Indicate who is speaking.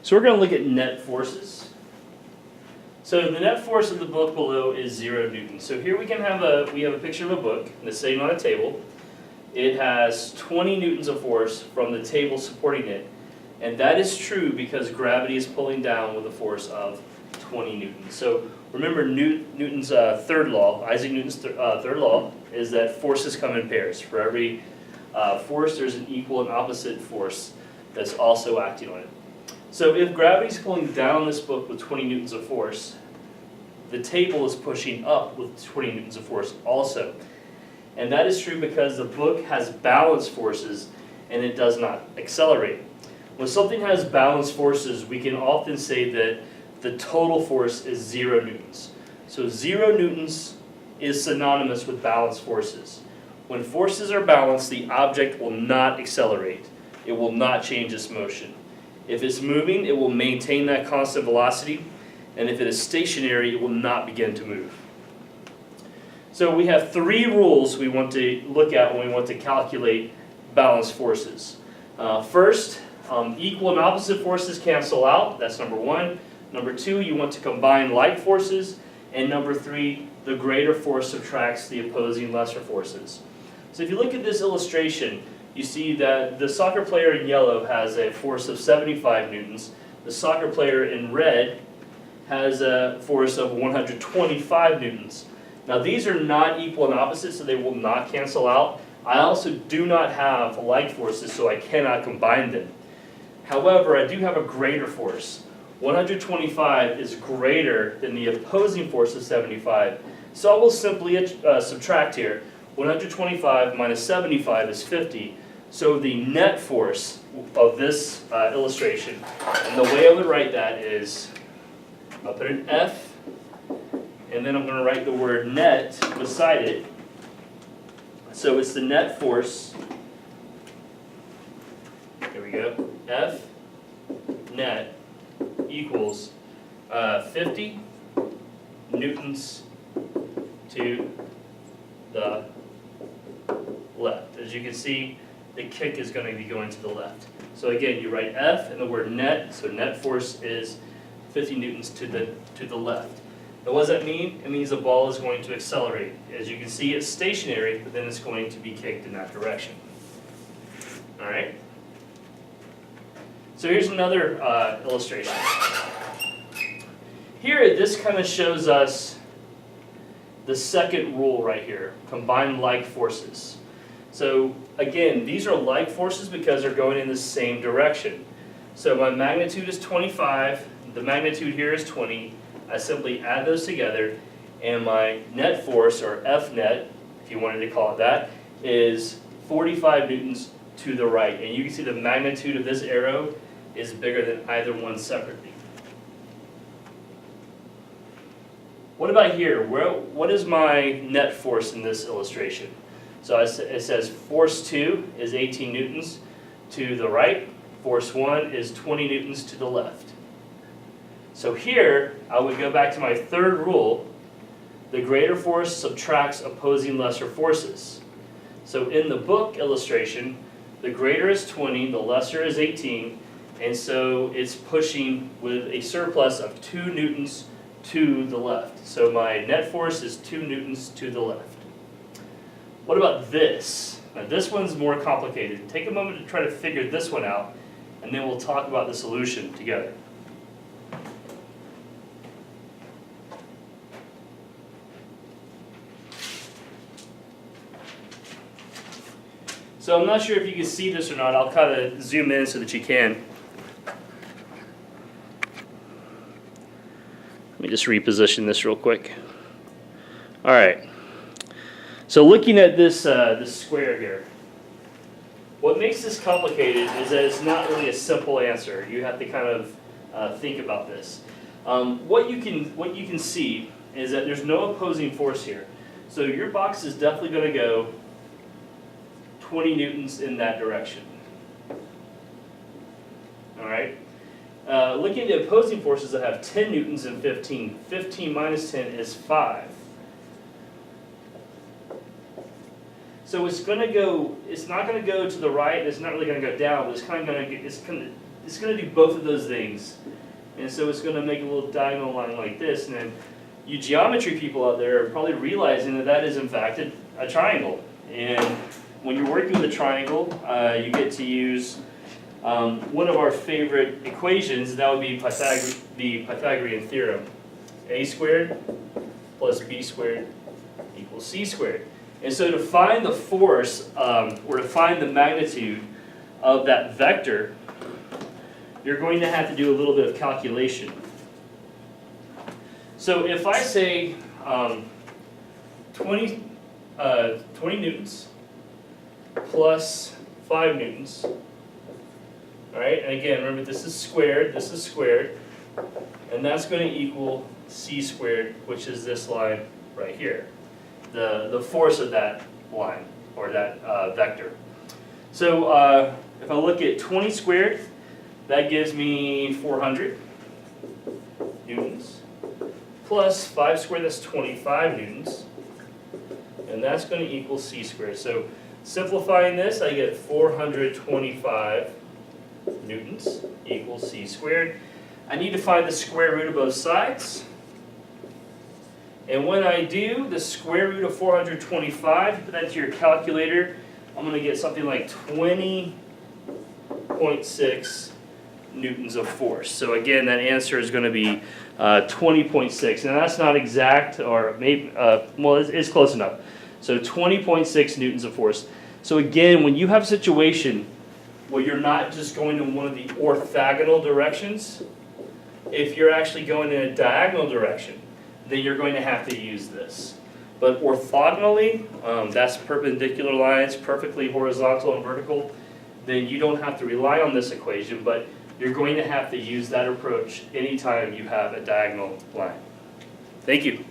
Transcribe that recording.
Speaker 1: So we're going to look at net forces. So the net force of the book below is 0 newtons. So here we have a picture of a book that's sitting on a table. It has 20 newtons of force from the table supporting it. And that is true because gravity is pulling down with a force of 20 newtons. So remember Newton's third law, Isaac Newton's third law, is that forces come in pairs. For every force, there's an equal and opposite force that's also acting on it. So if gravity is pulling down this book with 20 newtons of force, the table is pushing up with 20 newtons of force also. And that is true because the book has balanced forces and it does not accelerate. When something has balanced forces, we can often say that the total force is 0 newtons. So 0 newtons is synonymous with balanced forces. When forces are balanced, the object will not accelerate. It will not change its motion. If it's moving, it will maintain that constant velocity, and if it is stationary, it will not begin to move. So we have 3 rules we want to look at when we want to calculate balanced forces. First, equal and opposite forces cancel out. That's number 1. Number 2, you want to combine like forces. And number 3, the greater force subtracts the opposing lesser forces. So if you look at this illustration, you see that the soccer player in yellow has a force of 75 newtons. The soccer player in red has a force of 125 newtons. Now these are not equal and opposite, so they will not cancel out. I also do not have like forces, so I cannot combine them. However, I do have a greater force. 125 is greater than the opposing force of 75. So I will simply subtract here. 125 minus 75 is 50. So the net force of this illustration, and the way I would write that is, I'll put an F, and then I'm going to write the word net beside it. So it's the net force, here we go, F net equals 50 newtons to the left. As you can see, the kick is going to be going to the left. So again, you write F and the word net, so net force is 50 newtons to the left. Now what does that mean? It means the ball is going to accelerate. As you can see, it's stationary, but then it's going to be kicked in that direction. All right? So here's another illustration. Here, this kind of shows us the second rule right here, combine like forces. So again, these are like forces because they're going in the same direction. So my magnitude is 25, the magnitude here is 20. I simply add those together, and my net force, or F net, if you wanted to call it that, is 45 newtons to the right. And you can see the magnitude of this arrow is bigger than either one separately. What about here? What is my net force in this illustration? So it says force 2 is 18 newtons to the right. Force 1 is 20 newtons to the left. So here, I would go back to my third rule. The greater force subtracts opposing lesser forces. So in the book illustration, the greater is 20, the lesser is 18, and so it's pushing with a surplus of 2 newtons to the left. So my net force is 2 newtons to the left. What about this? Now this one's more complicated. Take a moment to try to figure this one out, and then we'll talk about the solution together. So I'm not sure if you can see this or not. I'll kind of zoom in so that you can. Let me just reposition this real quick. All right. So looking at this square here, what makes this complicated is that it's not really a simple answer. You have to kind of think about this. What you can see is that there's no opposing force here. So your box is definitely going to go 20 newtons in that direction. All right. Looking at the opposing forces, I have 10 newtons and 15. 15 minus 10 is 5. So it's going to go. It's not going to go to the right. It's not really going to go down. But it's kind of going to. it's going to do both of those things. And so it's going to make a little diagonal line like this, and then you geometry people out there are probably realizing that that is in fact a triangle. And when you're working with a triangle, you get to use one of our favorite equations, that would be the Pythagorean theorem. A squared plus b squared equals c squared. And so to find the force, or to find the magnitude of that vector, you're going to have to do a little bit of calculation. So if I say 20 newtons plus 5 newtons, all right, and again, remember this is squared, and that's going to equal c squared, which is this line right here, the force of that line, or that vector. So if I look at 20 squared, that gives me 400 newtons, plus 5 squared, that's 25 newtons, and that's going to equal c squared. So simplifying this, I get 425 newtons equals c squared. I need to find the square root of both sides. And when I do, the square root of 425, put that into your calculator, I'm going to get something like 20.6 newtons of force. So again, that answer is going to be 20.6. Now that's not exact, or maybe, well, it's close enough. So 20.6 newtons of force. So again, when you have a situation where you're not just going in one of the orthogonal directions, if you're actually going in a diagonal direction, then you're going to have to use this. But orthogonally, that's perpendicular lines, perfectly horizontal and vertical, then you don't have to rely on this equation, but you're going to have to use that approach anytime you have a diagonal line. Thank you.